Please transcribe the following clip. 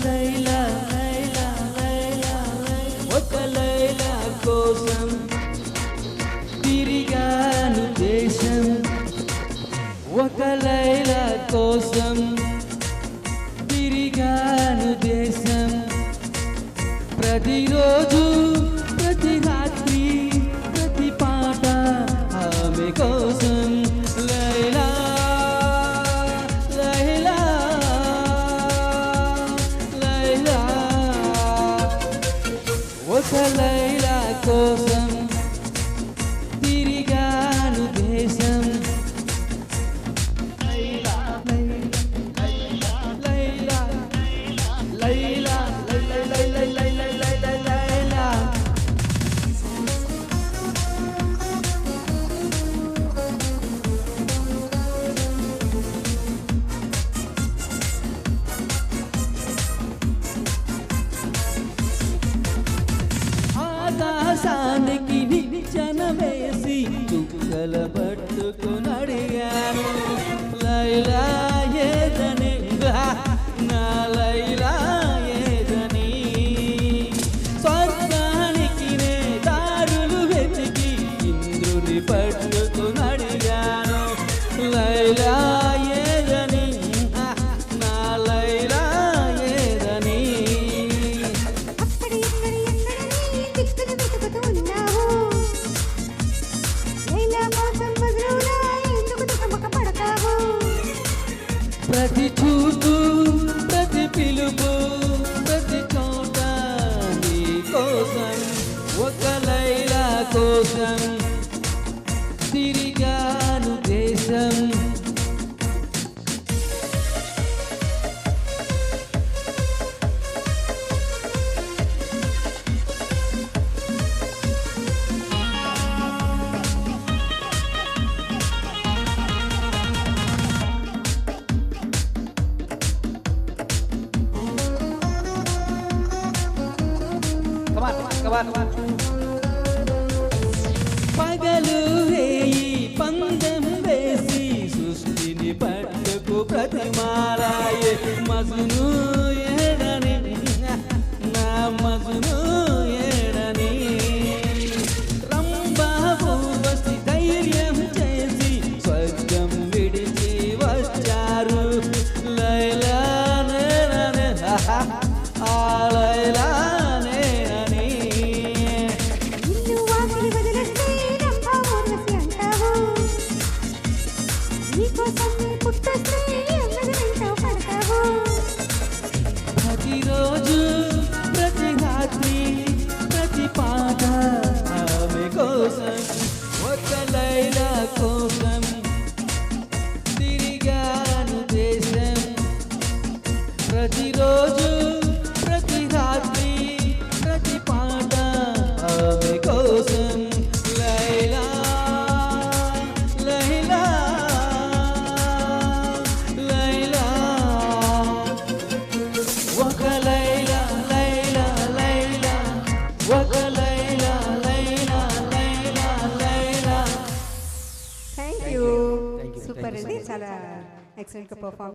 లైలా లైలా లైలా ఒక లైలా కోసం తిరిగాను దేశం, ఒక లైలా కోసం తిరిగాను దేశం. ప్రతిరోజు ప్రతి రాత్రి ప్రతి పాట ఆమె కోసం. లైలా లైలా లైలా ఒక లైలా కోసం తిరిగాను దేశం. లైలా లైలా లైలా లైలా లైలా లైలా లైలా. ఆకాశానికి నిచ్చెన వేసి చుక్కల పట్టుకుని అడిగాను లైలా ఏదని, నా లైలా ఏదని. స్వర్గానికి నే దారులు వెతికి ఇంద్రుని పట్టుకుని అడిగాను లైలా ఏదని, నా లైలా ఏదని. ప్రతి చూపు ప్రతి పిలుపు ప్రతి చోట నీ కోసం, ఒక లైలా కోసం తిరిగాను దేశం. పగలు వేయి పందెం వేసి సృష్టిని పట్టుకు ప్రతిమారాయే మజును ఏడని, నా మజును ఏడని. రంబాబు వసి ధైర్యం చేసి స్వర్గం విడిచి వచ్చారు లైలా నేనని, ఆ లైలా ప్రతిరోజు ప్రతి రాత్రి ప్రతి పాట ఆమె కోసం, ఒక లైలా కోసం తిరిగాను దేశం. ప్రతిరోజు ప్రతి రాత్రి ప్రతి పాట ఆమె కోసం. లైలా లైలా లైలా ఒక లైలా లైలా లైలా ఒక Laila Laila Laila Laila. Thank you. Super అండి, చాలా ఎక్సలెంట్గా పర్ఫామ్